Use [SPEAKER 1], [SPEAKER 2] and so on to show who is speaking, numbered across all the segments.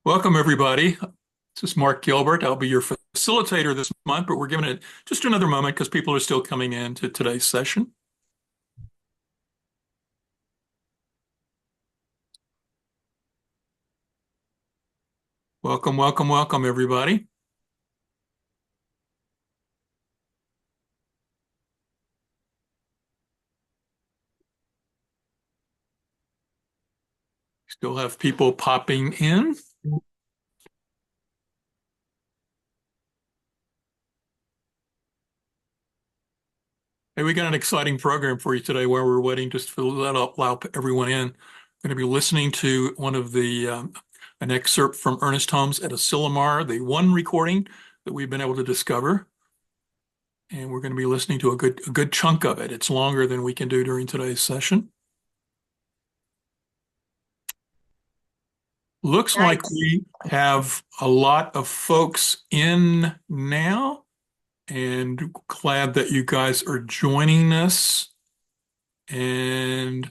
[SPEAKER 1] Welcome, everybody. This is Mark Gilbert. I'll be your facilitator this month, but we're giving it just another moment because people are still coming in to today's session. Welcome, welcome, welcome, everybody. Still have people popping in. Hey, we got an exciting program for you today where we're waiting just to allow everyone in. We're going to be listening to an excerpt from Ernest Holmes at Asilomar, the one recording that we've been able to discover. And we're going to be listening to a good chunk of it. It's longer than we can do during today's session. Looks like we have a lot of folks in now, and glad that you guys are joining us. And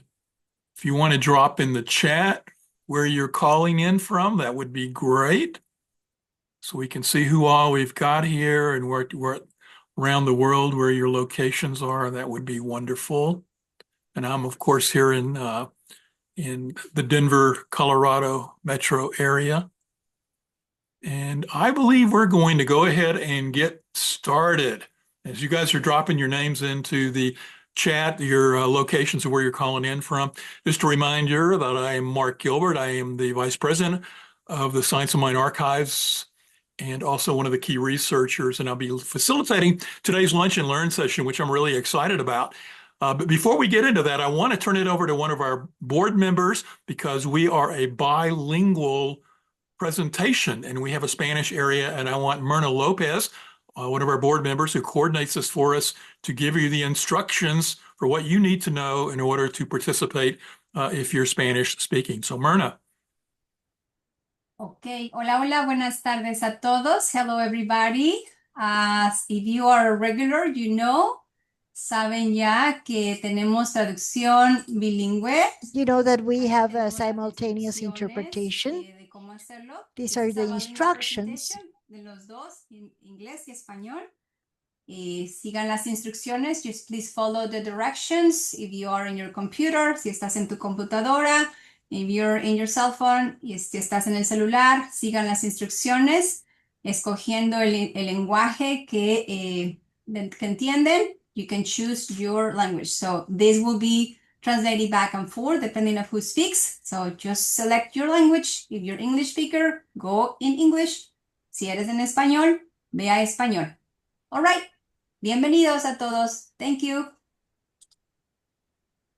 [SPEAKER 1] if you want to drop in the chat where you're calling in from, that would be great. So we can see who all we've got here and where around the world where your locations are. That would be wonderful. And I'm, of course, here in the Denver, Colorado metro area. And I believe we're going to go ahead and get started. As you guys are dropping your names into the chat, your locations of where you're calling in from, just a reminder that I am Mark Gilbert. I am the Vice President of the Science of Mind Archives and also one of the key researchers. And I'll be facilitating today's Lunch and Learn session, which I'm really excited about. But before we get into that, I want to turn it over to one of our board members because we are a bilingual presentation and we have a Spanish area, and I want Myrna Lopez, one of our board members who coordinates this for us, to give you the instructions for what you need to know in order to participate if you're Spanish speaking. So Myrna.
[SPEAKER 2] Okay, hola, hola, buenas tardes a todos. Hello, everybody. If you are a regular, you know, saben ya que tenemos traducción bilingüe.
[SPEAKER 3] You know that we have a simultaneous interpretation. These are the instructions.
[SPEAKER 2] De los dos, en inglés y español. Sigan las instrucciones. Just please follow the directions. If you are in your computer, si estás en tu computadora, if you're in your cell phone, y si estás en el celular, sigan las instrucciones, escogiendo el lenguaje que entienden. You can choose your language. So this will be translated back and forth depending on who speaks. So just select your language. If you're English speaker, go in English. Si eres en español, ve a español. All right. Bienvenidos a todos. Thank you.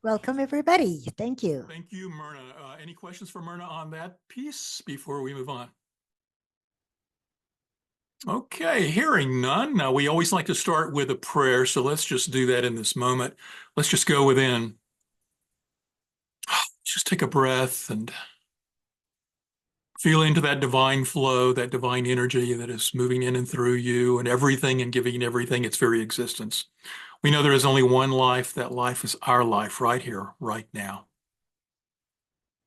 [SPEAKER 3] Welcome, everybody. Thank you.
[SPEAKER 1] Thank you, Myrna. Any questions for Myrna on that piece before we move on? Okay, hearing none. Now, we always like to start with a prayer, so let's just do that in this moment. Let's just go within. Just take a breath and feel into that divine flow, that divine energy that is moving in and through you and everything and giving everything its very existence. We know there is only one life. That life is our life right here, right now.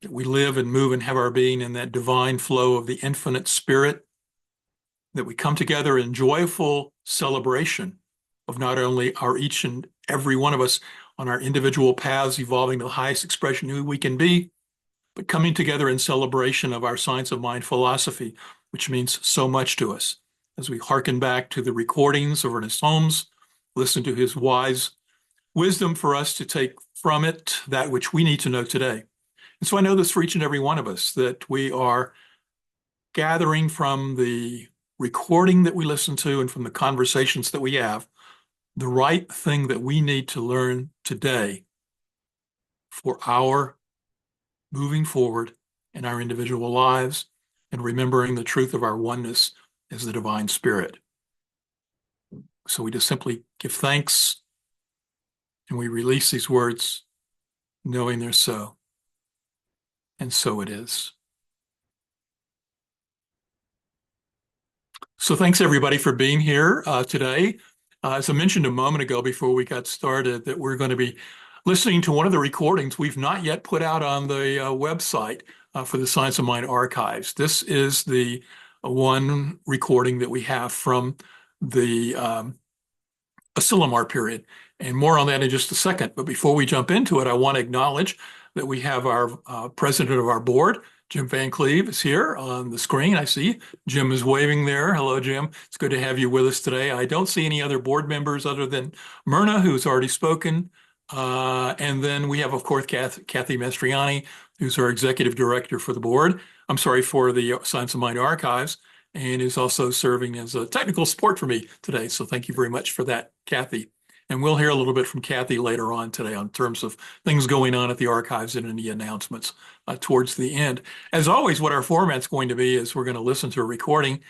[SPEAKER 1] That we live and move and have our being in that divine flow of the infinite spirit, that we come together in joyful celebration of not only our each and every one of us on our individual paths evolving to the highest expression of who we can be, but coming together in celebration of our Science of Mind philosophy, which means so much to us as we hearken back to the recordings of Ernest Holmes, listen to his wise wisdom for us to take from it that which we need to know today. And so I know this for each and every one of us, that we are gathering from the recording that we listen to and from the conversations that we have, the right thing that we need to learn today for our moving forward in our individual lives and remembering the truth of our oneness as the divine spirit. So we just simply give thanks and we release these words knowing they're so. And so it is. So thanks everybody for being here today. As I mentioned a moment ago before we got started, that we're going to be listening to one of the recordings we've not yet put out on the website for the Science of Mind archives. This is the one recording that we have from the Asilomar period, and more on that in just a second. But before we jump into it, I want to acknowledge that we have our president of our board, Jim Van Cleve, is here on the screen. I see Jim is waving there. Hello, Jim. It's good to have you with us today. I don't see any other board members other than Myrna, who's already spoken. And then we have, of course, Kathy Mastriani, who's our executive director for the board. I'm sorry, for the Science of Mind archives, and is also serving as a technical support for me today. So thank you very much for that, Kathy. And we'll hear a little bit from Kathy later on today on terms of things going on at the archives and any announcements towards the end. As always, what our format's going to be is we're going to listen to a recording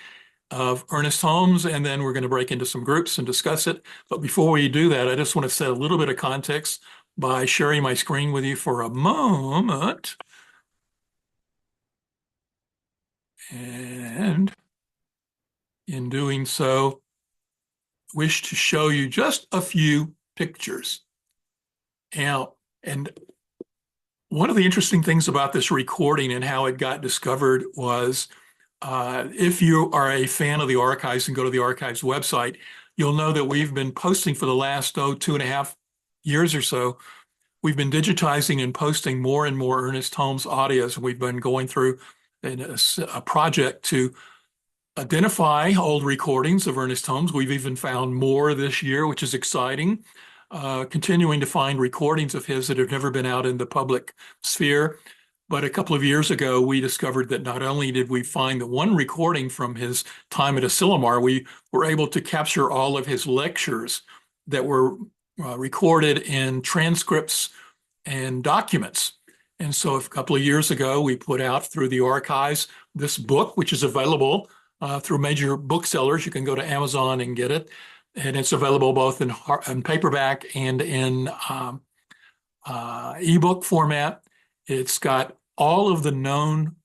[SPEAKER 1] of Ernest Holmes, and then we're going to break into some groups and discuss it. But before we do that, I just want to set a little bit of context by sharing my screen with you for a moment. And in doing so, wish to show you just a few pictures. Now, and one of the interesting things about this recording and how it got discovered was if you are a fan of the archives and go to the archives website, you'll know that we've been posting for the last 2.5 years or so. We've been digitizing and posting more and more Ernest Holmes audios, and we've been going through a project to identify old recordings of Ernest Holmes. We've even found more this year, which is exciting. Continuing to find recordings of his that have never been out in the public sphere. But a couple of years ago, we discovered that not only did we find the one recording from his time at Asilomar, we were able to capture all of his lectures that were recorded in transcripts and documents. And so a couple of years ago, we put out through the archives this book, which is available through major booksellers. You can go to Amazon and get it. And it's available both in paperback and in ebook format. It's got all of the known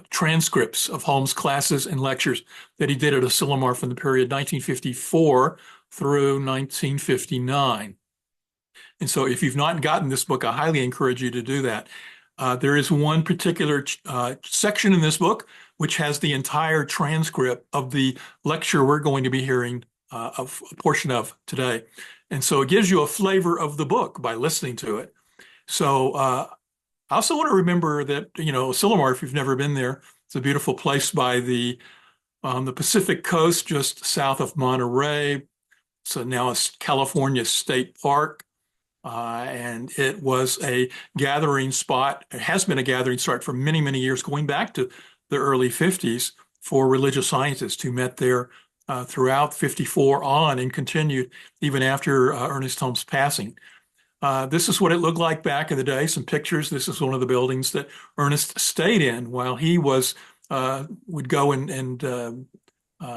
[SPEAKER 1] transcripts of Holmes' classes and lectures that he did at Asilomar from the period 1954 through 1959. And so if you've not gotten this book, I highly encourage you to do that. There is one particular section in this book which has the entire transcript of the lecture we're going to be hearing of a portion of today. And so it gives you a flavor of the book by listening to it. So I also want to remember that, Asilomar, if you've never been there, it's a beautiful place by on the Pacific coast, just south of Monterey. So now it's California State Park. And it was a gathering spot. It has been a gathering spot for many, many years, going back to the early 50s for religious scientists who met there throughout 54 on and continued even after Ernest Holmes' passing. This is what it looked like back in the day. Some pictures. This is one of the buildings that Ernest stayed in while he would go and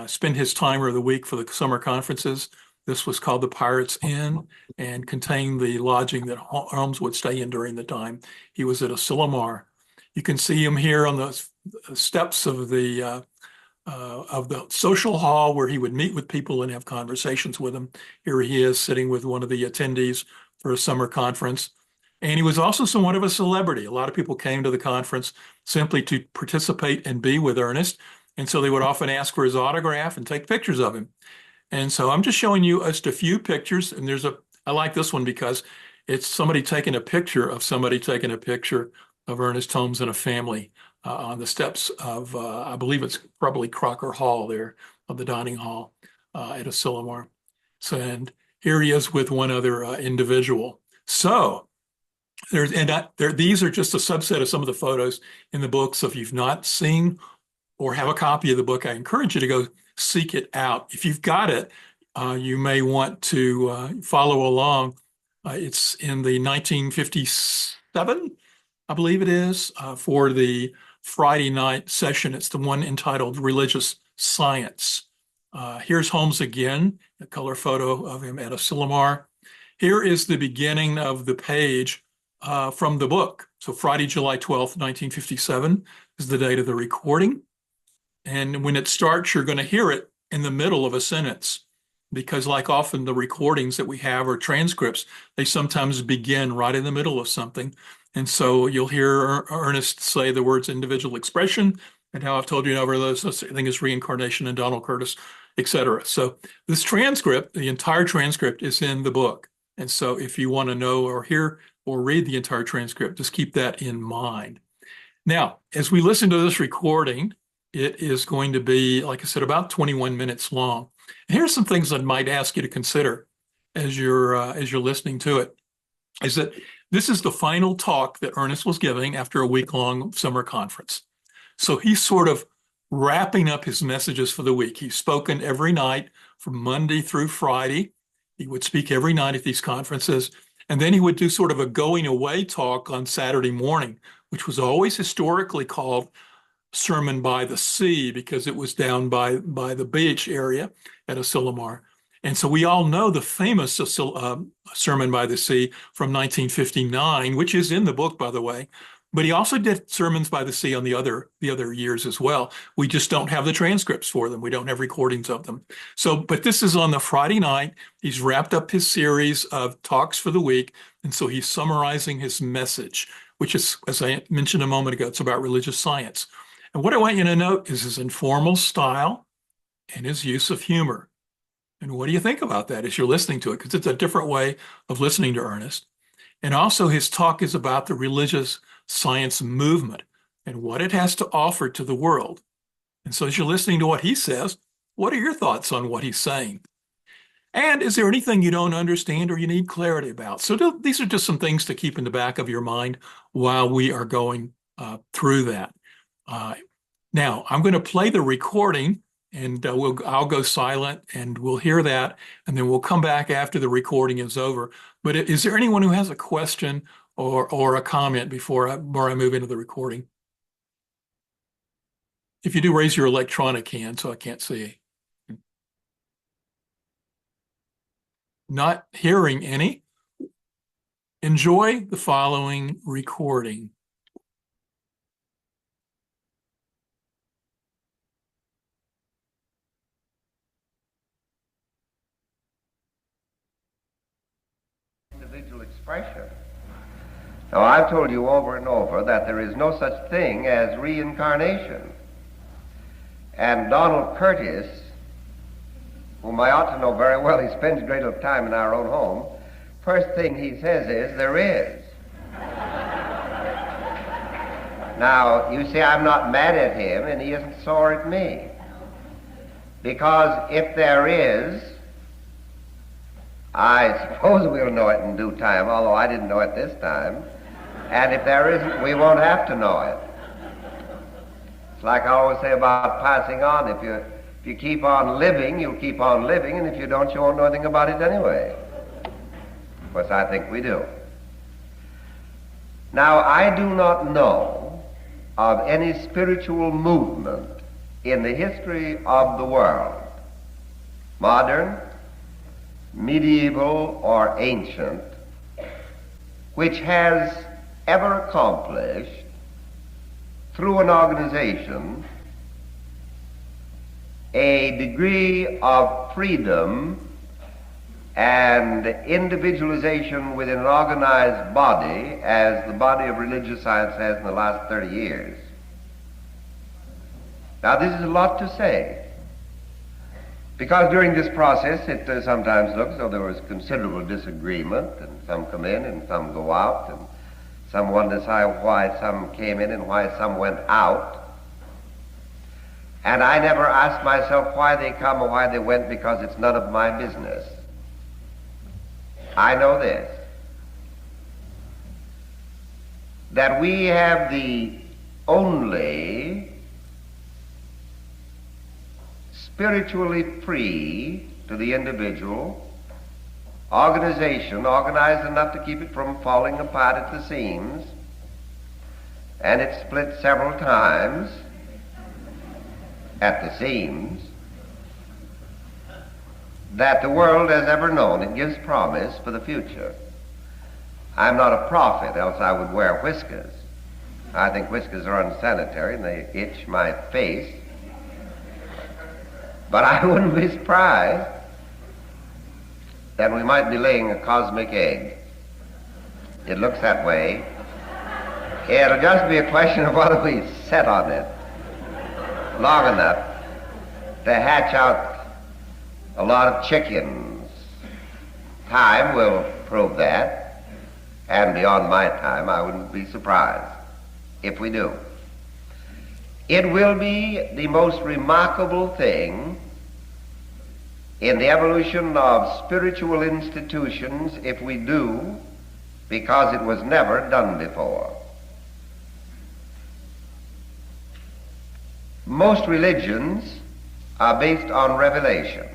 [SPEAKER 1] spend his time of the week for the summer conferences. This was called the Pirates Inn and contained the lodging that Holmes would stay in during the time he was at Asilomar. You can see him here on the steps of the social hall where he would meet with people and have conversations with them. Here he is sitting with one of the attendees for a summer conference. And he was also somewhat of a celebrity. A lot of people came to the conference simply to participate and be with Ernest. And so they would often ask for his autograph and take pictures of him. And so I'm just showing you just a few pictures. And I like this one because it's somebody taking a picture of somebody taking a picture of Ernest Holmes and a family on the steps of, I believe it's probably Crocker Hall there, of the dining hall at Asilomar. So, and here he is with one other individual. So these are just a subset of some of the photos in the book. So if you've not seen or have a copy of the book, I encourage you to go seek it out. If you've got it, you may want to follow along. It's in the 1957, I believe it is, for the Friday night session. It's the one entitled Religious Science. Here's Holmes again, a color photo of him at Asilomar. Here is the beginning of the page from the book. So Friday, July 12th, 1957 is the date of the recording. And when it starts, you're going to hear it in the middle of a sentence. because like often the recordings that we have or transcripts, they sometimes begin right in the middle of something. And so you'll hear Ernest say the words individual expression and how I've told you over those, I think is reincarnation and Donald Curtis, etc. So this transcript, the entire transcript is in the book. And so if you want to know or hear or read the entire transcript, just keep that in mind. Now, as we listen to this recording, it is going to be, like I said, about 21 minutes long. And here's some things I might ask you to consider as you're listening to it, is that this is the final talk that Ernest was giving after a week-long summer conference. So he's sort of wrapping up his messages for the week. He's spoken every night from Monday through Friday. He would speak every night at these conferences. And then he would do sort of a going away talk on Saturday morning, which was always historically called Sermon by the Sea because it was down by the beach area at Asilomar. And so we all know the famous Sermon by the Sea from 1959, which is in the book, by the way. But he also did sermons by the sea on the other years as well. We just don't have the transcripts for them. We don't have recordings of them. So, but this is on the Friday night. He's wrapped up his series of talks for the week. And so he's summarizing his message, which is, as I mentioned a moment ago, it's about religious science. And what I want you to note is his informal style and his use of humor. And what do you think about that as you're listening to it? Because it's a different way of listening to Ernest. And also his talk is about the religious science movement and what it has to offer to the world. And so as you're listening to what he says, what are your thoughts on what he's saying? And is there anything you don't understand or you need clarity about? So these are just some things to keep in the back of your mind while we are going through that. Now, I'm going to play the recording and I'll go silent and we'll hear that. And then we'll come back after the recording is over. But is there anyone who has a question or a comment before I move into the recording? If you do, raise your electronic hand so I can't see. Not hearing any. Enjoy the following recording.
[SPEAKER 4] Individual expression. Now, I've told you over and over that there is no such thing as reincarnation. And Donald Curtis, whom I ought to know very well, he spends a great deal of time in our own home, first thing he says is, there is. Now, you see, I'm not mad at him, and he isn't sore at me. Because if there is, I suppose we'll know it in due time, although I didn't know it this time. And if there isn't, we won't have to know it. It's like I always say about passing on. If you keep on living, you'll keep on living, and if you don't, you won't know anything about it anyway. Of course, I think we do. Now, I do not know of any spiritual movement in the history of the world, modern, medieval, or ancient, which has ever accomplished through an organization a degree of freedom and individualization within an organized body as the body of religious science has in the last 30 years. Now, this is a lot to say, because during this process it sometimes looks as though there was considerable disagreement, and some come in and some go out, and some wonder why some came in and why some went out. And I never asked myself why they come or why they went, because it's none of my business. I know this, that we have the only spiritually free to the individual organization, organized enough to keep it from falling apart at the seams, and it's split several times at the seams, that the world has ever known. It gives promise for the future. I'm not a prophet, else I would wear whiskers. I think whiskers are unsanitary and they itch my face. But I wouldn't be surprised then we might be laying a cosmic egg. It looks that way. It'll just be a question of whether we set on it long enough to hatch out a lot of chickens. Time will prove that, and beyond my time, I wouldn't be surprised if we do. It will be the most remarkable thing in the evolution of spiritual institutions if we do, because it was never done before. Most religions are based on revelation.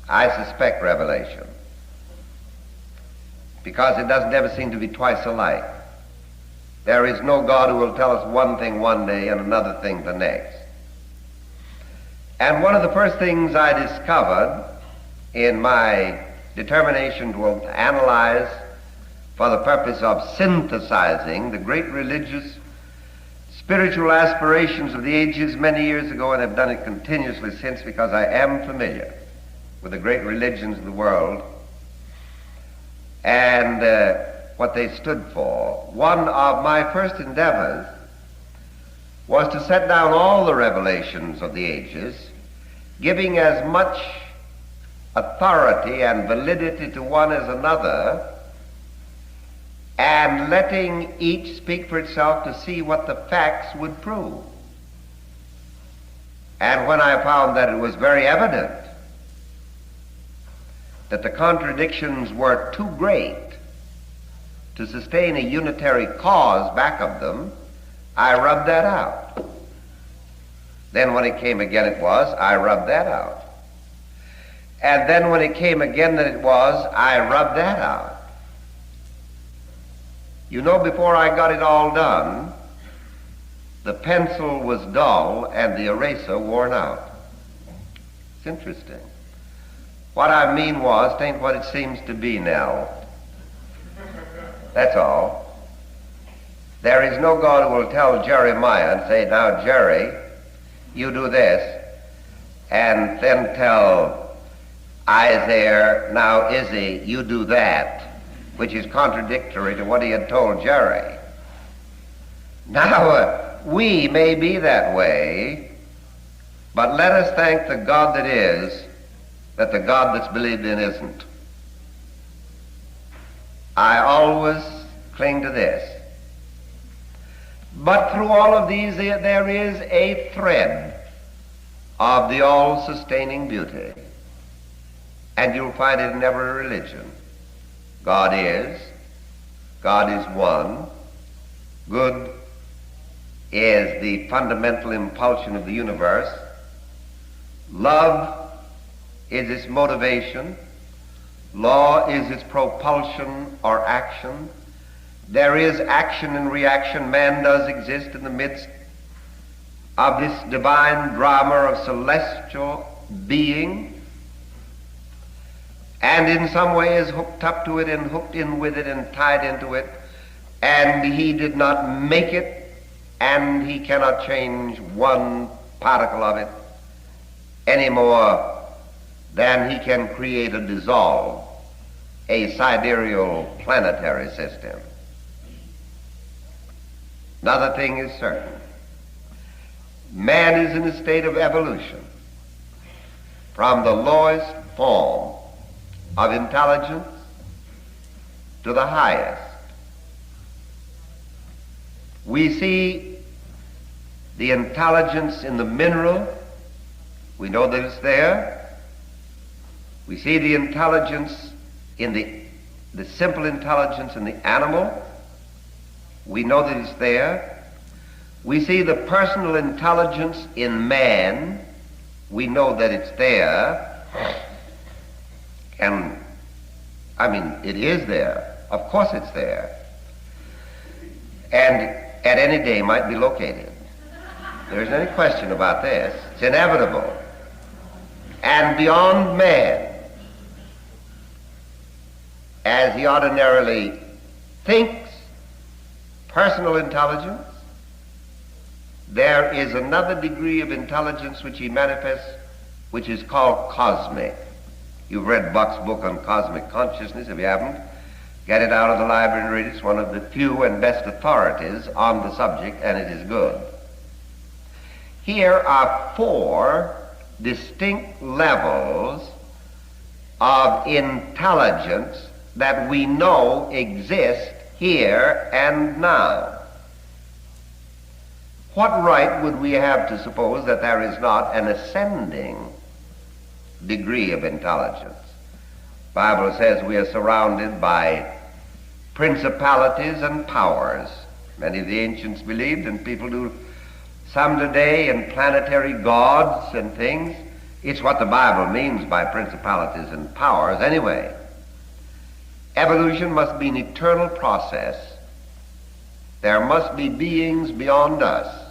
[SPEAKER 4] I suspect revelation, because it doesn't ever seem to be twice alike. There is no God who will tell us one thing one day and another thing the next. And one of the first things I discovered in my determination to analyze for the purpose of synthesizing the great religious spiritual aspirations of the ages many years ago, and have done it continuously since, because I am familiar with the great religions of the world and what they stood for. One of my first endeavors was to set down all the revelations of the ages, giving as much authority and validity to one as another, and letting each speak for itself to see what the facts would prove. And when I found that it was very evident that the contradictions were too great to sustain a unitary cause back of them, I rubbed that out. Then when it came again it was, I rubbed that out. And then when it came again that it was, I rubbed that out. You know, before I got it all done, the pencil was dull and the eraser worn out. It's interesting. What I mean was, it ain't what it seems to be now. That's all. There is no God who will tell Jeremiah and say, now Jerry, you do this, and then tell Isaiah, now Izzy, you do that, which is contradictory to what he had told Jerry. Now, we may be that way, but let us thank the God that is, that the God that's believed in isn't. I always cling to this. But through all of these, there is a thread of the all-sustaining beauty, and you'll find it in every religion. God is one. Good is the fundamental impulsion of the universe. Love is its motivation. Law is its propulsion or action. There is action and reaction. Man does exist in the midst of this divine drama of celestial being, and in some way is hooked up to it and hooked in with it and tied into it, and he did not make it, and he cannot change one particle of it any more than he can create or dissolve a sidereal planetary system. Another thing is certain. Man is in a state of evolution from the lowest form of intelligence to the highest. We see the intelligence in the mineral. We know that it's there. We see the intelligence in the simple intelligence in the animal. We know that it's there. We see the personal intelligence in man. We know that it's there. And, I mean, it is there. Of course it's there. And at any day might be located. There isn't any question about this. It's inevitable. And beyond man, as he ordinarily thinks, personal intelligence, there is another degree of intelligence which he manifests, which is called cosmic. You've read Buck's book on cosmic consciousness. If you haven't, get it out of the library and read it. It's one of the few and best authorities on the subject, and it is good. Here are 4 distinct levels of intelligence that we know exist here and now. What right would we have to suppose that there is not an ascending degree of intelligence? The Bible says we are surrounded by principalities and powers. Many of the ancients believed, and people do some today, in planetary gods and things. It's what the Bible means by principalities and powers anyway. Evolution must be an eternal process. There must be beings beyond us,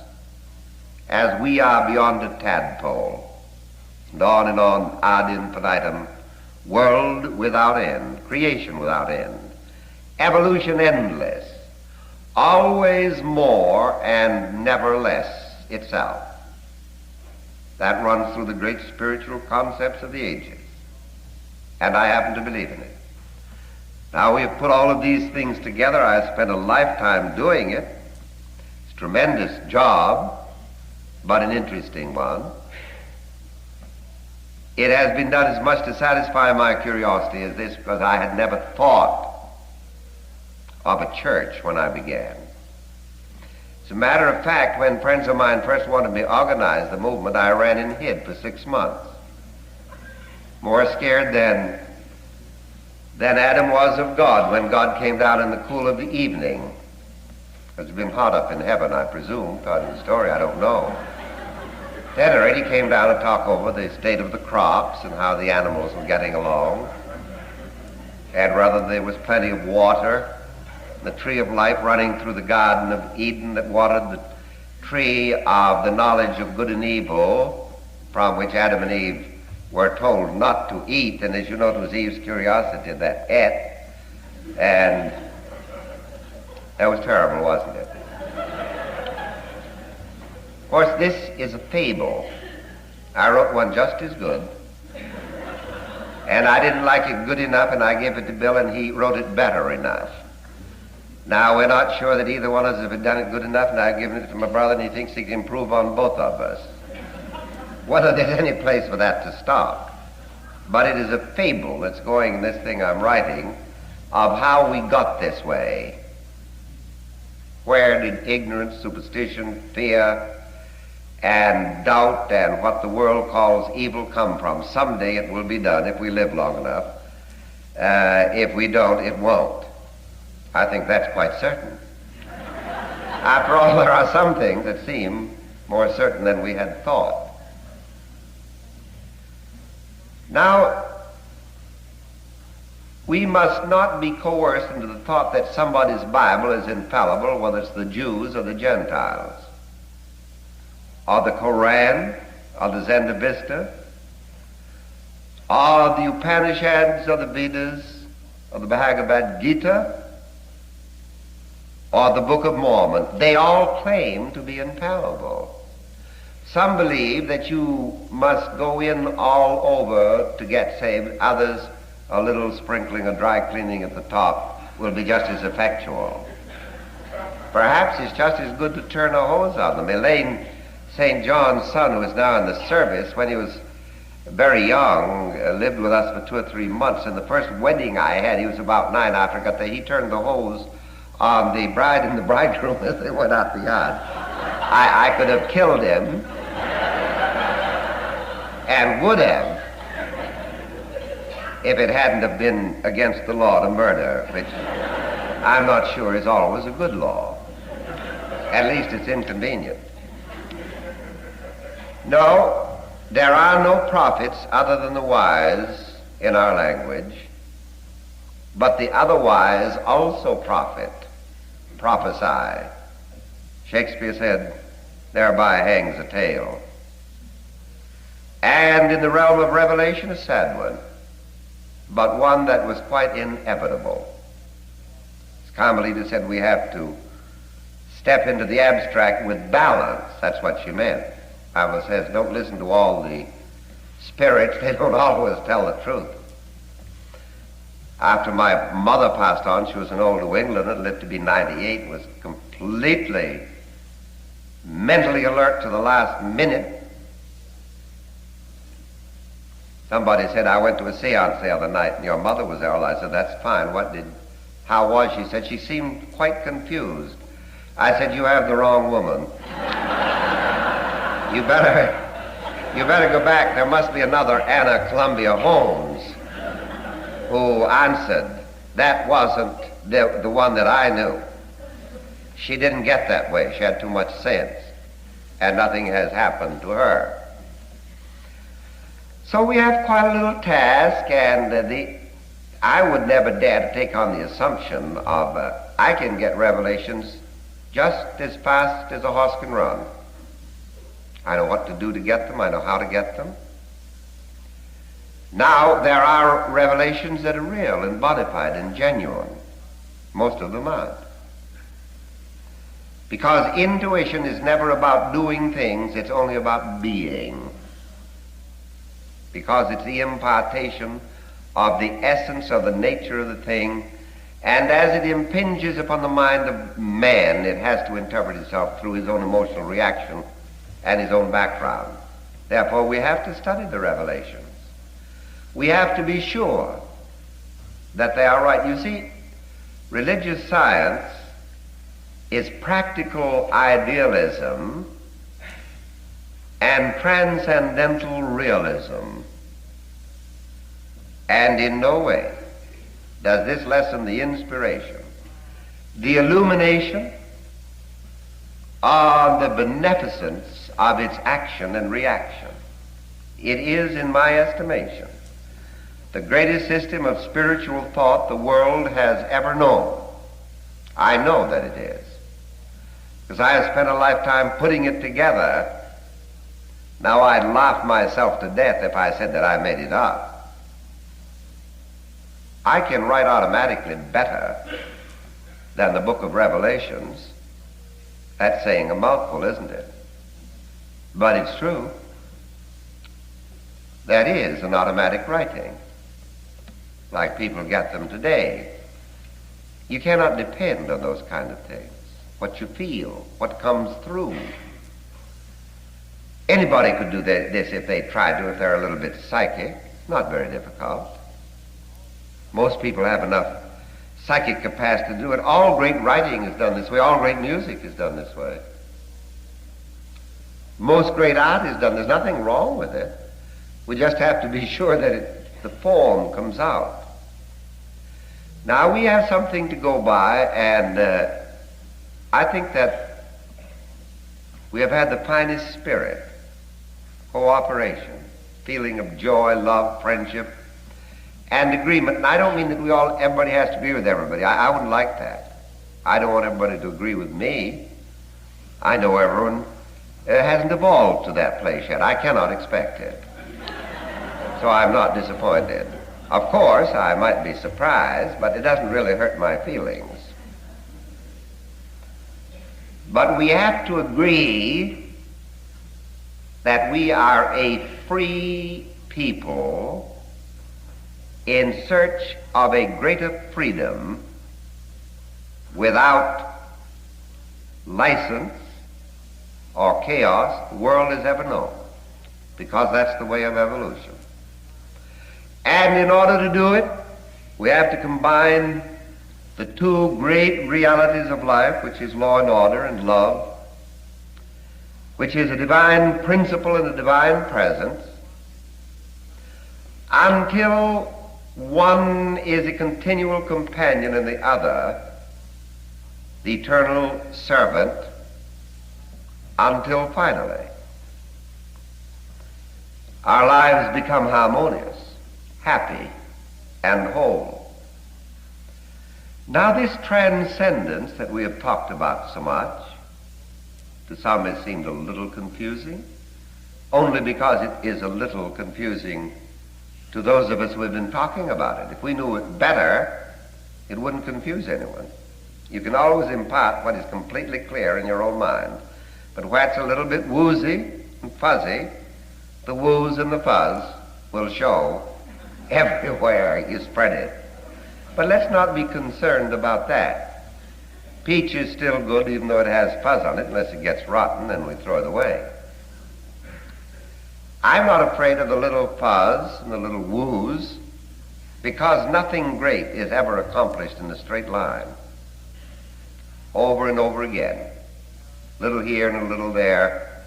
[SPEAKER 4] as we are beyond a tadpole. And on, ad infinitum, world without end, creation without end, evolution endless, always more and never less itself. That runs through the great spiritual concepts of the ages, and I happen to believe in it. Now we have put all of these things together. I spent a lifetime doing it. It's a tremendous job, but an interesting one. It has been done as much to satisfy my curiosity as this, because I had never thought of a church when I began. As a matter of fact, when friends of mine first wanted me to organize the movement, I ran and hid for 6 months. More scared than Adam was of God when God came down in the cool of the evening. It's been hot up in heaven, I presume, according to the story, I don't know. At any rate, he came down to talk over the state of the crops and how the animals were getting along. And whether there was plenty of water, the tree of life running through the Garden of Eden that watered the tree of the knowledge of good and evil, from which Adam and Eve were told not to eat. And as you know, it was Eve's curiosity that ate. And that was terrible, wasn't it? Of course, this is a fable. I wrote one just as good. And I didn't like it good enough, and I gave it to Bill, and he wrote it better enough. Now, we're not sure that either one of us have done it good enough, and I've given it to my brother, and he thinks he can improve on both of us. Whether there's any place for that to stop. But it is a fable that's going in this thing I'm writing of how we got this way. Where did ignorance, superstition, fear, and doubt, and what the world calls evil come from? Someday it will be done if we live long enough. If we don't, it won't. I think that's quite certain. After all, there are some things that seem more certain than we had thought. Now, we must not be coerced into the thought that somebody's Bible is infallible, whether it's the Jews or the Gentiles, or the Koran, or the Zendavesta, or the Upanishads, or the Vedas, or the Bhagavad Gita, or the Book of Mormon. They all claim to be infallible. Some believe that you must go in all over to get saved. Others, a little sprinkling of dry cleaning at the top will be just as effectual. Perhaps it's just as good to turn a hose on them. Elaine St. John's son, who is now in the service, when he was very young, lived with us for 2 or 3 months. And the first wedding I had, he was about 9 after I got there, he turned the hose on the bride and the bridegroom as they went out the yard. I could have killed him, and would have, if it hadn't have been against the law to murder, which I'm not sure is always a good law. At least it's inconvenient. No, there are no prophets other than the wise in our language, but the other wise also prophesy. Shakespeare said, thereby hangs a tale. And in the realm of revelation, a sad one, but one that was quite inevitable. As Carmelita said, we have to step into the abstract with balance. That's what she meant. The Bible says, don't listen to all the spirits. They don't always tell the truth. After my mother passed on, she was an old New Englander, lived to be 98, was completely mentally alert to the last minute. Somebody said, I went to a seance the other night and your mother was there. Well, I said, that's fine. How was she? She said, she seemed quite confused. I said, you have the wrong woman. You better go back. There must be another Anna Columbia Holmes who answered. That wasn't the one that I knew. She didn't get that way. She had too much sense. And nothing has happened to her. So we have quite a little task, and I would never dare to take on the assumption of I can get revelations just as fast as a horse can run. I know what to do to get them. I know how to get them. Now, there are revelations that are real and bona fide and genuine. Most of them aren't. Because intuition is never about doing things, it's only about being. Because it's the impartation of the essence of the nature of the thing, and as it impinges upon the mind of man, it has to interpret itself through his own emotional reaction and his own background. Therefore, we have to study the revelations. We have to be sure that they are right. You see, religious science is practical idealism and transcendental realism. And in no way does this lessen the inspiration, the illumination, or the beneficence of its action and reaction. It is, in my estimation, the greatest system of spiritual thought the world has ever known. I know that it is, because I have spent a lifetime putting it together. Now, I'd laugh myself to death if I said that I made it up. I can write automatically better than the book of Revelations. That's saying a mouthful, isn't it? But it's true. That is an automatic writing, like people get them today. You cannot depend on those kind of things. What you feel, what comes through. Anybody could do this if they tried to, if they're a little bit psychic. Not very difficult. Most people have enough psychic capacity to do it. All great writing is done this way. All great music is done this way. Most great art is done. There's nothing wrong with it. We just have to be sure that the form comes out. Now we have something to go by, and I think that we have had the finest spirit, cooperation, feeling of joy, love, friendship, and agreement. And I don't mean that everybody has to agree with everybody. I wouldn't like that. I don't want everybody to agree with me. I know everyone hasn't evolved to that place yet. I cannot expect it. So I'm not disappointed. Of course, I might be surprised, but it doesn't really hurt my feelings. But we have to agree that we are a free people in search of a greater freedom without license or chaos the world has ever known, because that's the way of evolution. And in order to do it, we have to combine the two great realities of life, which is law and order and love, which is a divine principle and a divine presence, until one is a continual companion and the other the eternal servant, until finally our lives become harmonious, happy, and whole. Now this transcendence that we have talked about so much, to some it seemed a little confusing, only because it is a little confusing to those of us who have been talking about it. If we knew it better, it wouldn't confuse anyone. You can always impart what is completely clear in your own mind. But where it's a little bit woozy and fuzzy, the woos and the fuzz will show everywhere you spread it. But let's not be concerned about that. Peach is still good even though it has fuzz on it, unless it gets rotten and we throw it away. I'm not afraid of the little fuzz and the little woos, because nothing great is ever accomplished in a straight line. Over and over again. Little here and a little there.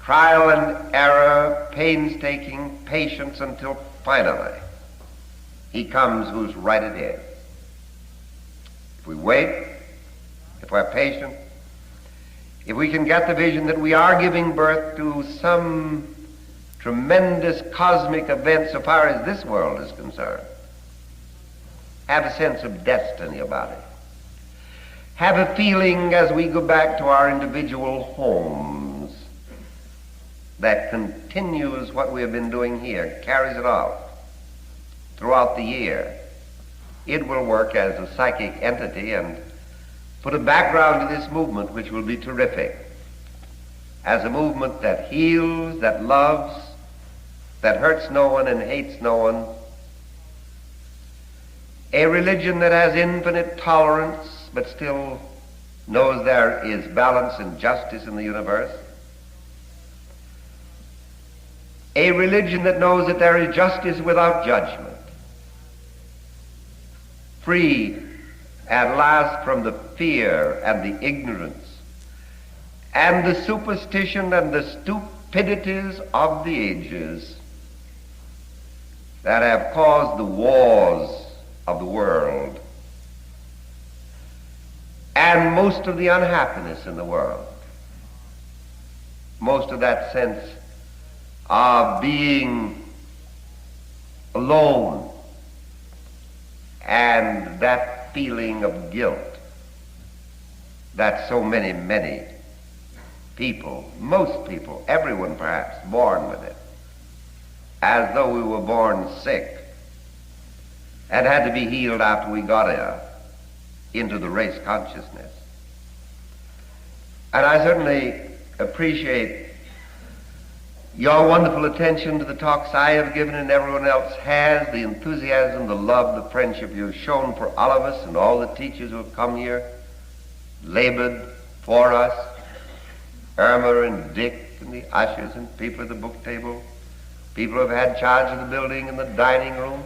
[SPEAKER 4] Trial and error, painstaking patience until finally he comes whose right it is. If we wait, if we're patient, if we can get the vision that we are giving birth to some tremendous cosmic event so far as this world is concerned, have a sense of destiny about it. Have a feeling as we go back to our individual homes that continues what we have been doing here, carries it out throughout the year. It will work as a psychic entity and put a background to this movement which will be terrific. As a movement that heals, that loves, that hurts no one and hates no one. A religion that has infinite tolerance but still knows there is balance and justice in the universe. A religion that knows that there is justice without judgment. Free at last from the fear and the ignorance and the superstition and the stupidities of the ages that have caused the wars of the world and most of the unhappiness in the world, most of that sense of being alone and that feeling of guilt that so many people, most people, everyone perhaps, born with it, as though we were born sick and had to be healed after we got into the race consciousness. And I certainly appreciate your wonderful attention to the talks I have given and everyone else has, the enthusiasm, the love, the friendship you've shown for all of us and all the teachers who have come here, labored for us, Irma and Dick and the ushers and people at the book table, people who have had charge of the building and the dining room.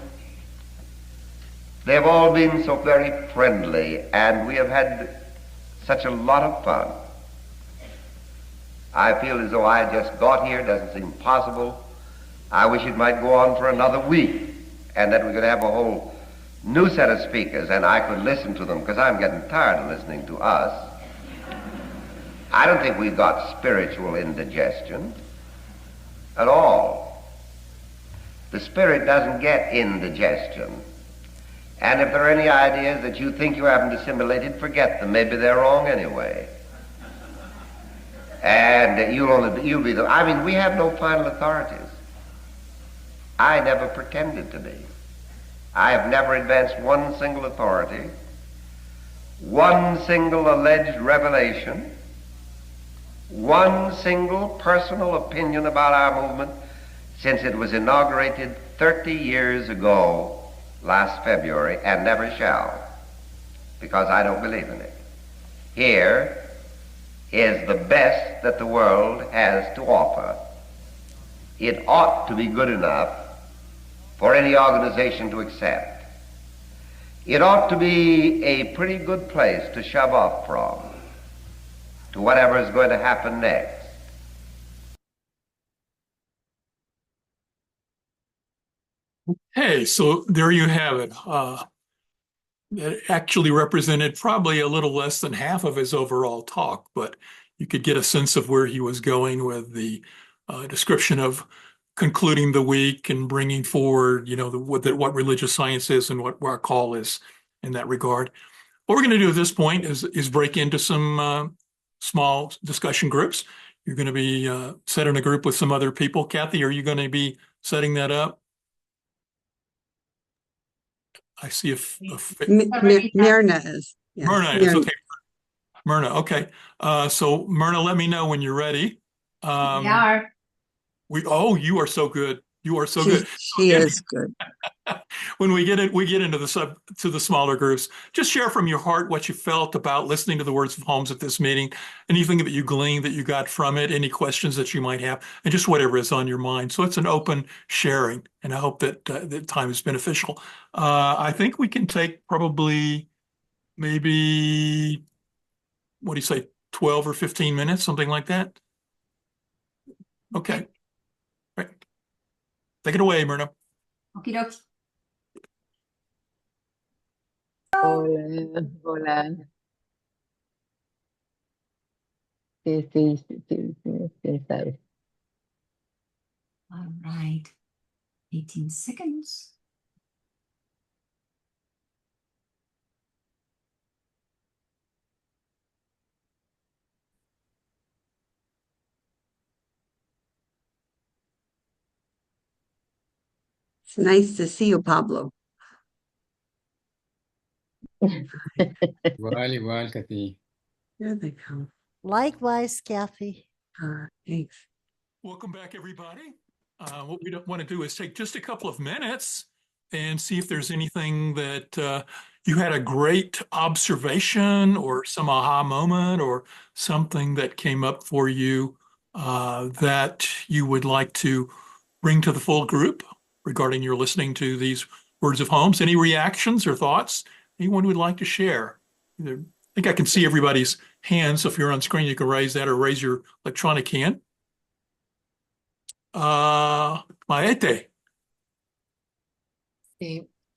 [SPEAKER 4] They've all been so very friendly, and we have had such a lot of fun. I feel as though I just got here. It doesn't seem possible. I wish it might go on for another week, and that we could have a whole new set of speakers, and I could listen to them, because I'm getting tired of listening to us. I don't think we've got spiritual indigestion at all. The spirit doesn't get indigestion. And if there are any ideas that you think you haven't assimilated, forget them. Maybe they're wrong anyway. And you'll be the, I mean, we have no final authorities. I never pretended to be. I have never advanced one single authority, one single alleged revelation, one single personal opinion about our movement since it was inaugurated 30 years ago last February, and never shall, because I don't believe in it. Here is the best that the world has to offer. It ought to be good enough for any organization to accept. It ought to be a pretty good place to shove off from to whatever is going to happen next.
[SPEAKER 1] Hey, so there you have it. It actually represented probably a little less than half of his overall talk, but you could get a sense of where he was going with the description of concluding the week and bringing forward, what religious science is and what our call is in that regard. What we're going to do at this point is break into some small discussion groups. You're going to be set in a group with some other people. Kathy, are you going to be setting that up? I see
[SPEAKER 5] Myrna is. Yes.
[SPEAKER 1] Myrna is, okay. Myrna, okay. So Myrna, let me know when you're ready.
[SPEAKER 2] We are.
[SPEAKER 1] You are so good. You are so
[SPEAKER 5] She,
[SPEAKER 1] good.
[SPEAKER 5] she
[SPEAKER 1] Again,
[SPEAKER 5] is good.
[SPEAKER 1] when we get into the smaller groups, just share from your heart what you felt about listening to the words of Holmes at this meeting, anything that you gleaned that you got from it, any questions that you might have, and just whatever is on your mind. So it's an open sharing, and I hope that the time is beneficial. I think we can take probably maybe, what do you say, 12 or 15 minutes, something like that. Okay. Right. Take it away, Myrna.
[SPEAKER 2] Okie dokie.
[SPEAKER 6] Hola, hola. Sí, sí, sí, sí, sí, sí, sabes.
[SPEAKER 2] All right. 18 seconds.
[SPEAKER 5] It's nice to see you, Pablo.
[SPEAKER 7] Igual, Katy.
[SPEAKER 5] Here they come.
[SPEAKER 3] Likewise, Kathy.
[SPEAKER 5] Thanks.
[SPEAKER 1] Welcome back, everybody. What we don't want to do is take just a couple of minutes and see if there's anything that you had a great observation or some aha moment or something that came up for you that you would like to bring to the full group regarding your listening to these words of Holmes. Any reactions or thoughts anyone would like to share? I think I can see everybody's hands. So if you're on screen, you can raise that or raise your electronic hand. Maete.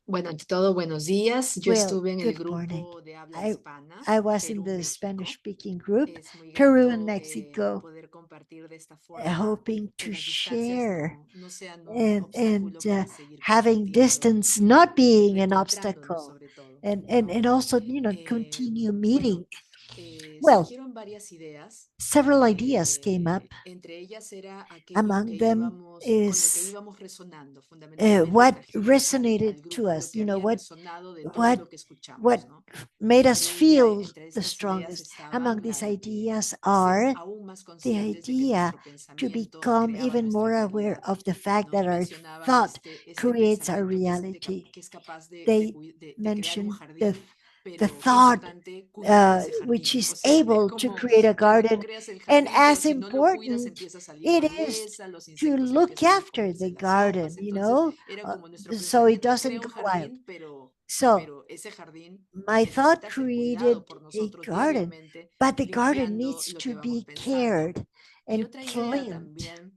[SPEAKER 8] Bueno, ante todo, buenos días. Yo
[SPEAKER 3] Well,
[SPEAKER 8] estuve en el
[SPEAKER 3] good morning.
[SPEAKER 8] grupo de habla
[SPEAKER 3] I,
[SPEAKER 8] hispana,
[SPEAKER 3] I was in
[SPEAKER 8] Perú,
[SPEAKER 3] the
[SPEAKER 8] México.
[SPEAKER 3] Spanish-speaking group,
[SPEAKER 8] Es muy
[SPEAKER 3] Peru
[SPEAKER 8] grato
[SPEAKER 3] and Mexico,
[SPEAKER 8] poder compartir de esta forma,
[SPEAKER 3] hoping
[SPEAKER 8] que
[SPEAKER 3] to
[SPEAKER 8] las distancias
[SPEAKER 3] share
[SPEAKER 8] no sean un
[SPEAKER 3] and
[SPEAKER 8] obstáculo para seguir
[SPEAKER 3] having
[SPEAKER 8] compartiendo
[SPEAKER 3] distance not
[SPEAKER 8] y
[SPEAKER 3] being an
[SPEAKER 8] reencontrándonos
[SPEAKER 3] obstacle,
[SPEAKER 8] sobre todo,
[SPEAKER 3] and
[SPEAKER 8] ¿no?
[SPEAKER 3] also, continue meeting.
[SPEAKER 8] Bueno,
[SPEAKER 3] Well,
[SPEAKER 8] surgieron varias ideas.
[SPEAKER 3] several ideas came up.
[SPEAKER 8] Entre ellas era aquello
[SPEAKER 3] Among
[SPEAKER 8] que
[SPEAKER 3] them
[SPEAKER 8] con lo que
[SPEAKER 3] is
[SPEAKER 8] íbamos resonando, fundamentalmente
[SPEAKER 3] what
[SPEAKER 8] trajimos
[SPEAKER 3] resonated
[SPEAKER 8] al
[SPEAKER 3] to
[SPEAKER 8] grupo
[SPEAKER 3] us,
[SPEAKER 8] lo que había resonado de todo
[SPEAKER 3] what
[SPEAKER 8] lo que escuchamos,
[SPEAKER 3] what
[SPEAKER 8] ¿no?
[SPEAKER 3] made us feel
[SPEAKER 8] Entre
[SPEAKER 3] the
[SPEAKER 8] estas ideas
[SPEAKER 3] strongest.
[SPEAKER 8] estaban
[SPEAKER 3] Among these
[SPEAKER 8] de
[SPEAKER 3] ideas
[SPEAKER 8] ser
[SPEAKER 3] are
[SPEAKER 8] aún más
[SPEAKER 3] the
[SPEAKER 8] conscientes de que
[SPEAKER 3] idea
[SPEAKER 8] nuestro
[SPEAKER 3] to
[SPEAKER 8] pensamiento
[SPEAKER 3] become
[SPEAKER 8] creaba
[SPEAKER 3] even more
[SPEAKER 8] nuestra
[SPEAKER 3] aware
[SPEAKER 8] realidad,
[SPEAKER 3] of the fact
[SPEAKER 8] ¿no?
[SPEAKER 3] that our
[SPEAKER 8] Mencionaban
[SPEAKER 3] thought
[SPEAKER 8] este
[SPEAKER 3] creates our
[SPEAKER 8] pensamiento
[SPEAKER 3] reality.
[SPEAKER 8] que es capaz
[SPEAKER 3] They
[SPEAKER 8] de crear un
[SPEAKER 3] mentioned
[SPEAKER 8] jardín,
[SPEAKER 3] the
[SPEAKER 8] pero qué
[SPEAKER 3] thought
[SPEAKER 8] importante cuidar ese
[SPEAKER 3] which
[SPEAKER 8] jardín.
[SPEAKER 3] is
[SPEAKER 8] O sea, es
[SPEAKER 3] able to
[SPEAKER 8] como,
[SPEAKER 3] create a
[SPEAKER 8] claro, tú
[SPEAKER 3] garden,
[SPEAKER 8] creas el
[SPEAKER 3] and
[SPEAKER 8] jardín, pero
[SPEAKER 3] as
[SPEAKER 8] si no lo cuidas,
[SPEAKER 3] important
[SPEAKER 8] empieza a salir
[SPEAKER 3] it is
[SPEAKER 8] maleza, los
[SPEAKER 3] to
[SPEAKER 8] insectos
[SPEAKER 3] look
[SPEAKER 8] empiezan a
[SPEAKER 3] after the
[SPEAKER 8] comerse las
[SPEAKER 3] garden,
[SPEAKER 8] hojas. Entonces, era como nuestro
[SPEAKER 3] so it
[SPEAKER 8] pensamiento
[SPEAKER 3] doesn't
[SPEAKER 8] crea un
[SPEAKER 3] go wild.
[SPEAKER 8] jardín,
[SPEAKER 3] So
[SPEAKER 8] pero ese jardín
[SPEAKER 3] my thought
[SPEAKER 8] necesita ser
[SPEAKER 3] created
[SPEAKER 8] cuidado por
[SPEAKER 3] a
[SPEAKER 8] nosotros
[SPEAKER 3] garden,
[SPEAKER 8] diariamente,
[SPEAKER 3] but the garden
[SPEAKER 8] limpiando
[SPEAKER 3] needs
[SPEAKER 8] lo
[SPEAKER 3] to
[SPEAKER 8] que vamos
[SPEAKER 3] be
[SPEAKER 8] pensando.
[SPEAKER 3] cared
[SPEAKER 8] Y
[SPEAKER 3] and
[SPEAKER 8] otra idea
[SPEAKER 3] cleaned.
[SPEAKER 8] también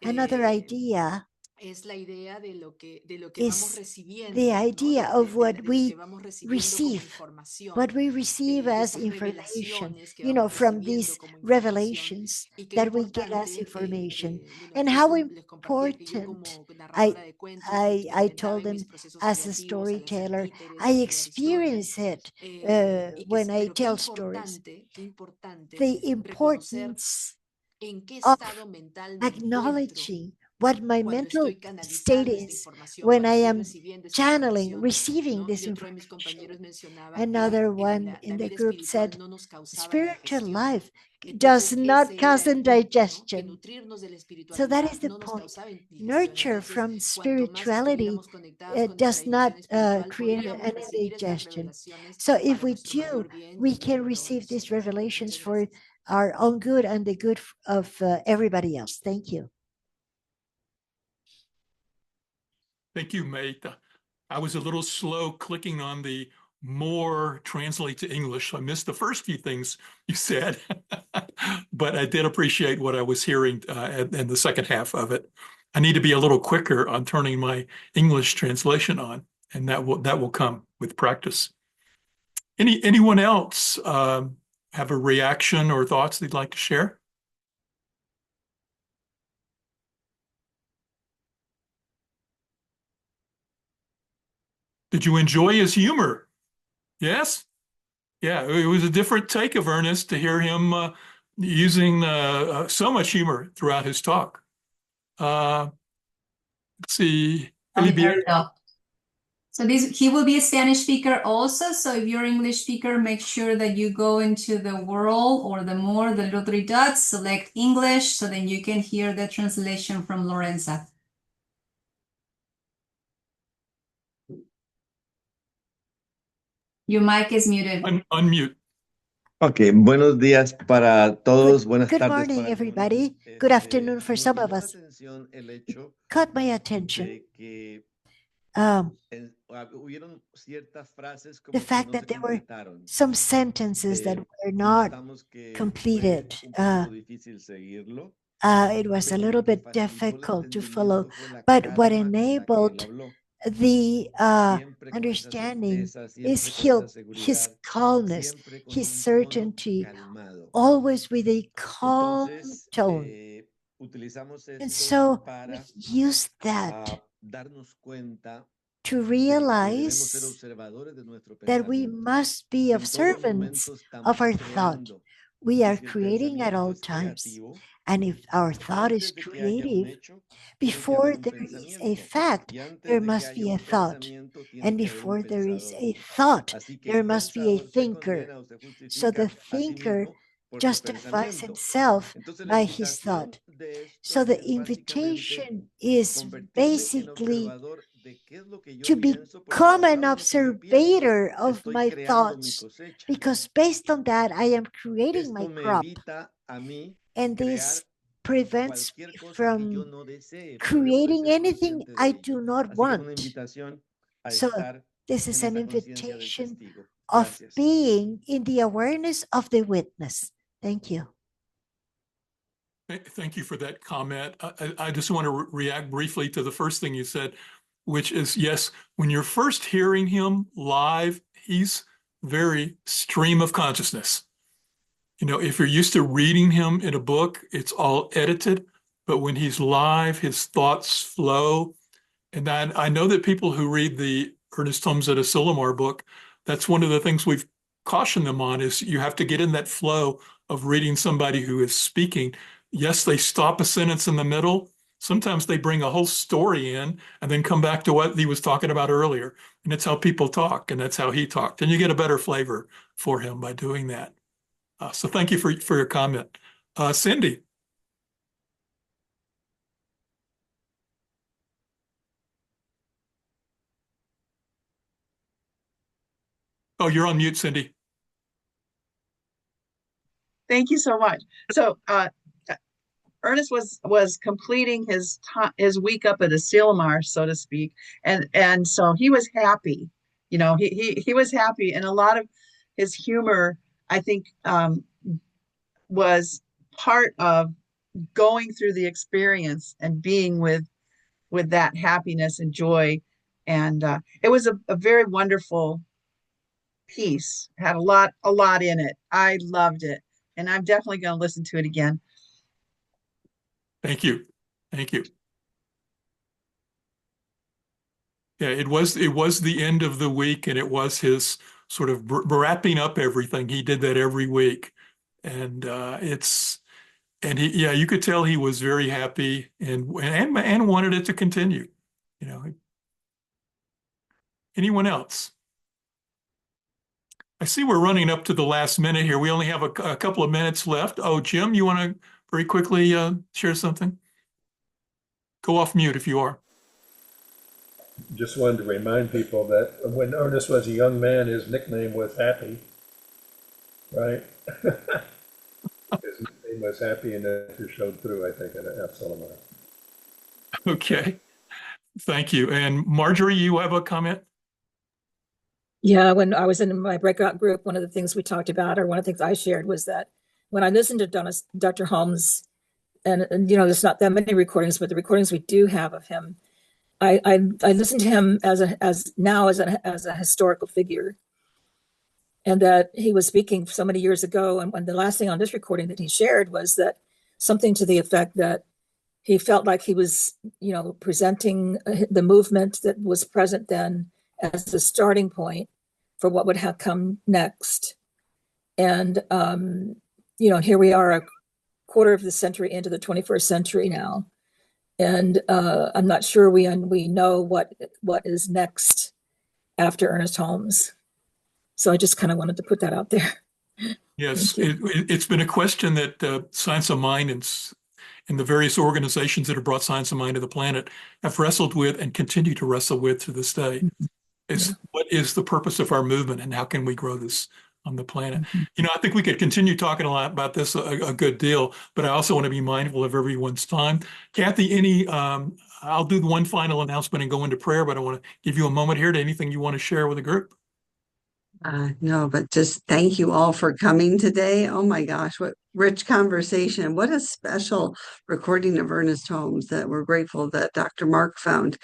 [SPEAKER 3] Another idea
[SPEAKER 8] es la idea de lo que vamos
[SPEAKER 3] is
[SPEAKER 8] recibiendo,
[SPEAKER 3] the
[SPEAKER 8] ¿no?
[SPEAKER 3] idea of what
[SPEAKER 8] de lo
[SPEAKER 3] we
[SPEAKER 8] que vamos recibiendo como
[SPEAKER 3] receive,
[SPEAKER 8] información,
[SPEAKER 3] what we receive
[SPEAKER 8] de
[SPEAKER 3] as
[SPEAKER 8] esas
[SPEAKER 3] information,
[SPEAKER 8] revelaciones que vamos
[SPEAKER 3] from
[SPEAKER 8] recibiendo
[SPEAKER 3] these
[SPEAKER 8] como información,
[SPEAKER 3] revelations
[SPEAKER 8] y qué
[SPEAKER 3] that we get as
[SPEAKER 8] importante,
[SPEAKER 3] information,
[SPEAKER 8] bueno,
[SPEAKER 3] and
[SPEAKER 8] aquí
[SPEAKER 3] how
[SPEAKER 8] les compartía que yo
[SPEAKER 3] important.
[SPEAKER 8] como
[SPEAKER 3] I
[SPEAKER 8] narradora de cuentos lo
[SPEAKER 3] I
[SPEAKER 8] experimentaba
[SPEAKER 3] told
[SPEAKER 8] en mis
[SPEAKER 3] them
[SPEAKER 8] procesos
[SPEAKER 3] as a
[SPEAKER 8] creativos al hacer
[SPEAKER 3] storyteller,
[SPEAKER 8] títeres,
[SPEAKER 3] I
[SPEAKER 8] al crear historias,
[SPEAKER 3] experience it when I
[SPEAKER 8] pero
[SPEAKER 3] tell stories.
[SPEAKER 8] qué importante
[SPEAKER 3] The
[SPEAKER 8] reconocer
[SPEAKER 3] importance
[SPEAKER 8] en qué
[SPEAKER 3] of
[SPEAKER 8] estado mental me encuentro
[SPEAKER 3] acknowledging what my
[SPEAKER 8] cuando
[SPEAKER 3] mental
[SPEAKER 8] estoy
[SPEAKER 3] state
[SPEAKER 8] canalizando esta
[SPEAKER 3] is
[SPEAKER 8] información,
[SPEAKER 3] when
[SPEAKER 8] cuando
[SPEAKER 3] I
[SPEAKER 8] estoy
[SPEAKER 3] am
[SPEAKER 8] recibiendo esta
[SPEAKER 3] channeling,
[SPEAKER 8] información,
[SPEAKER 3] receiving
[SPEAKER 8] ¿no?
[SPEAKER 3] this
[SPEAKER 8] Y otro de mis
[SPEAKER 3] information.
[SPEAKER 8] compañeros mencionaba que
[SPEAKER 3] Another one
[SPEAKER 8] la
[SPEAKER 3] in the
[SPEAKER 8] vida
[SPEAKER 3] group
[SPEAKER 8] espiritual
[SPEAKER 3] said,
[SPEAKER 8] no nos causaba
[SPEAKER 3] spiritual
[SPEAKER 8] digestión.
[SPEAKER 3] life does
[SPEAKER 8] Entonces,
[SPEAKER 3] not
[SPEAKER 8] ese era
[SPEAKER 3] cause
[SPEAKER 8] el punto, ¿no? Que
[SPEAKER 3] indigestion.
[SPEAKER 8] nutrirnos de la
[SPEAKER 3] So that
[SPEAKER 8] espiritualidad
[SPEAKER 3] is the
[SPEAKER 8] no nos
[SPEAKER 3] point.
[SPEAKER 8] causaba indigestión.
[SPEAKER 3] Nurture
[SPEAKER 8] Entonces,
[SPEAKER 3] from
[SPEAKER 8] cuanto más
[SPEAKER 3] spirituality
[SPEAKER 8] estuviéramos conectados con nuestra
[SPEAKER 3] does not
[SPEAKER 8] dimensión espiritual,
[SPEAKER 3] create
[SPEAKER 8] podríamos
[SPEAKER 3] an
[SPEAKER 8] recibir estas
[SPEAKER 3] indigestion.
[SPEAKER 8] revelaciones
[SPEAKER 3] So if
[SPEAKER 8] para
[SPEAKER 3] we
[SPEAKER 8] nuestro
[SPEAKER 3] do,
[SPEAKER 8] mayor bien y
[SPEAKER 3] we
[SPEAKER 8] el bien
[SPEAKER 3] can
[SPEAKER 8] de
[SPEAKER 3] receive
[SPEAKER 8] todos.
[SPEAKER 3] these revelations
[SPEAKER 8] Muchas
[SPEAKER 3] for
[SPEAKER 8] gracias.
[SPEAKER 3] our own good and the good of everybody else. Thank you.
[SPEAKER 1] Thank you, mate. I was a little slow clicking on the more translate to English. I missed the first few things you said, but I did appreciate what I was hearing and the second half of it. I need to be a little quicker on turning my English translation on, and that will come with practice. Anyone else have a reaction or thoughts they'd like to share? Did you enjoy his humor? Yes? Yeah, it was a different take of Ernest to hear him using so much humor throughout his talk. Let's see.
[SPEAKER 2] So he will be a Spanish speaker also. So if you're English speaker, make sure that you go into the world or the little three dots, select English, so then you can hear the translation from Lorenza. Your mic is muted.
[SPEAKER 1] Unmute.
[SPEAKER 7] Ok, buenos días para todos, buenas
[SPEAKER 3] Good
[SPEAKER 7] tardes
[SPEAKER 3] morning,
[SPEAKER 7] para algunos.
[SPEAKER 3] everybody. Good afternoon for some
[SPEAKER 7] Nos
[SPEAKER 3] of
[SPEAKER 7] llamó la
[SPEAKER 3] us.
[SPEAKER 7] atención el hecho
[SPEAKER 3] Caught my attention.
[SPEAKER 7] de que hubieron ciertas frases como
[SPEAKER 3] The
[SPEAKER 7] que
[SPEAKER 3] fact
[SPEAKER 7] no
[SPEAKER 3] that
[SPEAKER 7] se
[SPEAKER 3] there were
[SPEAKER 7] completaron.
[SPEAKER 3] some sentences that were not
[SPEAKER 7] Notamos que
[SPEAKER 3] completed.
[SPEAKER 7] fue un poco difícil seguirlo,
[SPEAKER 3] It was a
[SPEAKER 7] pero
[SPEAKER 3] little
[SPEAKER 7] lo que
[SPEAKER 3] bit
[SPEAKER 7] facilitó el
[SPEAKER 3] difficult to follow,
[SPEAKER 7] entendimiento fue la
[SPEAKER 3] but what
[SPEAKER 7] calma con la que él
[SPEAKER 3] enabled
[SPEAKER 7] habló.
[SPEAKER 3] the
[SPEAKER 7] Siempre con esa
[SPEAKER 3] understanding
[SPEAKER 7] certeza,
[SPEAKER 3] is
[SPEAKER 7] siempre con esa
[SPEAKER 3] his
[SPEAKER 7] seguridad,
[SPEAKER 3] calmness,
[SPEAKER 7] siempre con
[SPEAKER 3] his
[SPEAKER 7] un tono
[SPEAKER 3] certainty,
[SPEAKER 7] calmado.
[SPEAKER 3] always with a calm
[SPEAKER 7] Entonces,
[SPEAKER 3] tone.
[SPEAKER 7] utilizamos
[SPEAKER 3] And
[SPEAKER 7] esto
[SPEAKER 3] so we
[SPEAKER 7] para
[SPEAKER 3] use that
[SPEAKER 7] darnos cuenta
[SPEAKER 3] to
[SPEAKER 7] de que debemos ser
[SPEAKER 3] realize
[SPEAKER 7] observadores de nuestro
[SPEAKER 3] that we
[SPEAKER 7] pensamiento.
[SPEAKER 3] must be
[SPEAKER 7] En todo
[SPEAKER 3] observants
[SPEAKER 7] momento estamos
[SPEAKER 3] of our thought.
[SPEAKER 7] creando.
[SPEAKER 3] We
[SPEAKER 7] Y
[SPEAKER 3] are
[SPEAKER 7] si el
[SPEAKER 3] creating at
[SPEAKER 7] pensamiento
[SPEAKER 3] all
[SPEAKER 7] es
[SPEAKER 3] times.
[SPEAKER 7] creativo,
[SPEAKER 3] And if our thought is
[SPEAKER 7] antes de que haya un
[SPEAKER 3] creative,
[SPEAKER 7] hecho, tiene que
[SPEAKER 3] before
[SPEAKER 7] haber un
[SPEAKER 3] there is a
[SPEAKER 7] pensamiento.
[SPEAKER 3] fact,
[SPEAKER 7] Y antes
[SPEAKER 3] there
[SPEAKER 7] de que
[SPEAKER 3] must
[SPEAKER 7] haya
[SPEAKER 3] be a
[SPEAKER 7] un
[SPEAKER 3] thought.
[SPEAKER 7] pensamiento, tiene
[SPEAKER 3] And
[SPEAKER 7] que haber un
[SPEAKER 3] before there is
[SPEAKER 7] pensador.
[SPEAKER 3] a thought,
[SPEAKER 7] Así que
[SPEAKER 3] there
[SPEAKER 7] el
[SPEAKER 3] must be a
[SPEAKER 7] pensador se
[SPEAKER 3] thinker.
[SPEAKER 7] condena o se
[SPEAKER 3] So the
[SPEAKER 7] justifica a sí
[SPEAKER 3] thinker
[SPEAKER 7] mismo por su
[SPEAKER 3] justifies
[SPEAKER 7] pensamiento.
[SPEAKER 3] himself
[SPEAKER 7] Entonces la
[SPEAKER 3] by his
[SPEAKER 7] invitación
[SPEAKER 3] thought.
[SPEAKER 7] de esto
[SPEAKER 3] So the
[SPEAKER 7] es básicamente
[SPEAKER 3] invitation is
[SPEAKER 7] convertirme en
[SPEAKER 3] basically
[SPEAKER 7] observador de qué es lo que yo
[SPEAKER 3] to
[SPEAKER 7] pienso, porque
[SPEAKER 3] become an
[SPEAKER 7] basado en lo que yo pienso,
[SPEAKER 3] observator of
[SPEAKER 7] estoy
[SPEAKER 3] my
[SPEAKER 7] creando mi
[SPEAKER 3] thoughts,
[SPEAKER 7] cosecha.
[SPEAKER 3] because based on that, I am creating my
[SPEAKER 7] Esto me
[SPEAKER 3] crop.
[SPEAKER 7] evita a mí
[SPEAKER 3] And
[SPEAKER 7] crear
[SPEAKER 3] this prevents me
[SPEAKER 7] cualquier cosa que yo
[SPEAKER 3] from
[SPEAKER 7] no desee, pero debo de
[SPEAKER 3] creating
[SPEAKER 7] ser
[SPEAKER 3] anything
[SPEAKER 7] consciente de
[SPEAKER 3] I
[SPEAKER 7] ello.
[SPEAKER 3] do not
[SPEAKER 7] Así que es una
[SPEAKER 3] want.
[SPEAKER 7] invitación a
[SPEAKER 3] So
[SPEAKER 7] estar
[SPEAKER 3] this
[SPEAKER 7] en
[SPEAKER 3] is an
[SPEAKER 7] esa conciencia del
[SPEAKER 3] invitation
[SPEAKER 7] testigo.
[SPEAKER 3] of
[SPEAKER 7] Gracias.
[SPEAKER 3] being in the awareness of the witness. Thank you.
[SPEAKER 1] Thank you for that comment. I just want to react briefly to the first thing you said, which is, yes, when you're first hearing him live, he's very stream of consciousness. You know, if you're used to reading him in a book, it's all edited, but when he's live, his thoughts flow. And I know that people who read the Ernest Holmes at Asilomar book, that's one of the things we've cautioned them on is you have to get in that flow of reading somebody who is speaking. Yes, they stop a sentence in the middle. Sometimes they bring a whole story in and then come back to what he was talking about earlier. And that's how people talk, and that's how he talked. And you get a better flavor for him by doing that. So thank you for your comment. Cindy. Oh, you're on mute, Cindy.
[SPEAKER 9] Thank you so much. So Ernest was completing his week up at Asilomar, so to speak, and so he was happy. You know, he was happy, and a lot of his humor, I think, was part of going through the experience and being with that happiness and joy, and it was a very wonderful piece. Had a lot in it. I loved it, and I'm definitely going to listen to it again.
[SPEAKER 1] Thank you. Thank you. Yeah, it was the end of the week, and it was his sort of wrapping up everything. He did that every week, and you could tell he was very happy and wanted it to continue. You know, anyone else? I see we're running up to the last minute here. We only have a couple of minutes left. Oh, Jim, you want to very quickly share something? Go off mute if you are.
[SPEAKER 10] Just wanted to remind people that when Ernest was a young man, his nickname was Happy, right? His nickname was Happy, and it showed through, I think, at Asilomar.
[SPEAKER 1] Okay. Thank you. And Marjorie, you have a comment?
[SPEAKER 11] Yeah, when I was in my breakout group, one of the things we talked about, or one of the things I shared, was that when I listened to Dr. Holmes, and you know, there's not that many recordings, but the recordings we do have of him, I listened to him as a historical figure, and that he was speaking so many years ago. And when the last thing on this recording that he shared was that something to the effect that he felt like he was, you know, presenting the movement that was present then as the starting point for what would have come next. And, you know, here we are a quarter of the century into the 21st century now. And I'm not sure we know what is next after Ernest Holmes. So I just kind of wanted to put that out there.
[SPEAKER 1] Yes, it's been a question that Science of Mind and the various organizations that have brought Science of Mind to the planet have wrestled with and continue to wrestle with to this day. is what is the purpose of our movement and how can we grow this on the planet?
[SPEAKER 5] Mhm.
[SPEAKER 1] You know, I think we could continue talking a lot about this a good deal, but I also want to be mindful of everyone's time. Kathy, I'll do the one final announcement and go into prayer, but I want to give you a moment here to anything you want to share with the group.
[SPEAKER 5] No, but just thank you all for coming today. Oh my gosh, what rich conversation. What a special recording of Ernest Holmes that we're grateful that Dr. Mark found.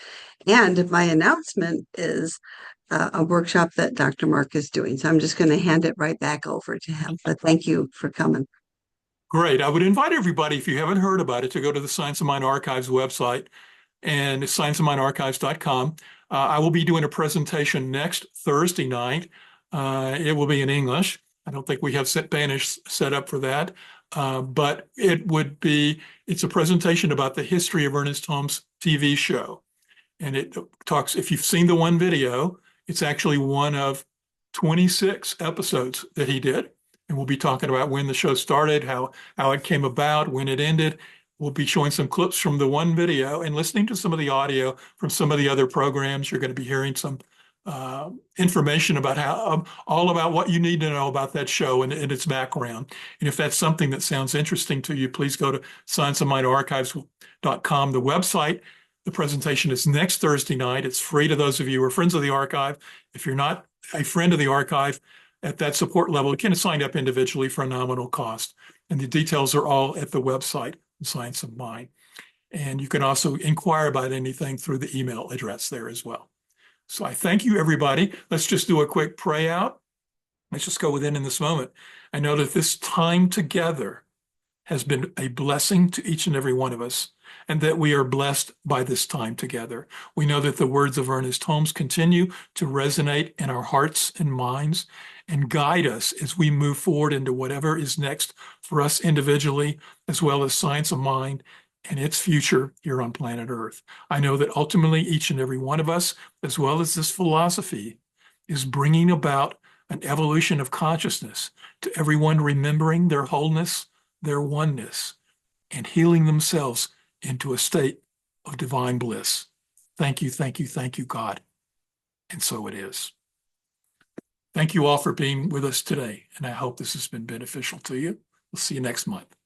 [SPEAKER 5] And my announcement is a workshop that Dr. Mark is doing. So I'm just going to hand it right back over to him. But thank you for coming.
[SPEAKER 1] Great. I would invite everybody, if you haven't heard about it, to go to the Science of Mind Archives website, and it's scienceofmindarchives.com. I will be doing a presentation next Thursday night. It will be in English. I don't think we have Spanish set up for that, but it's a presentation about the history of Ernest Holmes' TV show. And it talks, if you've seen the one video, it's actually one of 26 episodes that he did. And we'll be talking about when the show started, how it came about, when it ended. We'll be showing some clips from the one video and listening to some of the audio from some of the other programs. You're going to be hearing some information about all about what you need to know about that show and its background. And if that's something that sounds interesting to you, please go to scienceofmindarchives.com, the website. The presentation is next Thursday night. It's free to those of you who are friends of the archive. If you're not a friend of the archive at that support level, you can sign up individually for a nominal cost. And the details are all at the website, Science of Mind. And you can also inquire about anything through the email address there as well. So I thank you, everybody. Let's just do a quick pray out. Let's just go within in this moment. I know that this time together has been a blessing to each and every one of us, and that we are blessed by this time together. We know that the words of Ernest Holmes continue to resonate in our hearts and minds and guide us as we move forward into whatever is next for us individually, as well as Science of Mind and its future here on planet Earth. I know that ultimately each and every one of us, as well as this philosophy, is bringing about an evolution of consciousness to everyone remembering their wholeness, their oneness, and healing themselves into a state of divine bliss. Thank you, thank you, thank you, God. And so it is. Thank you all for being with us today, and I hope this has been beneficial to you. We'll see you next month.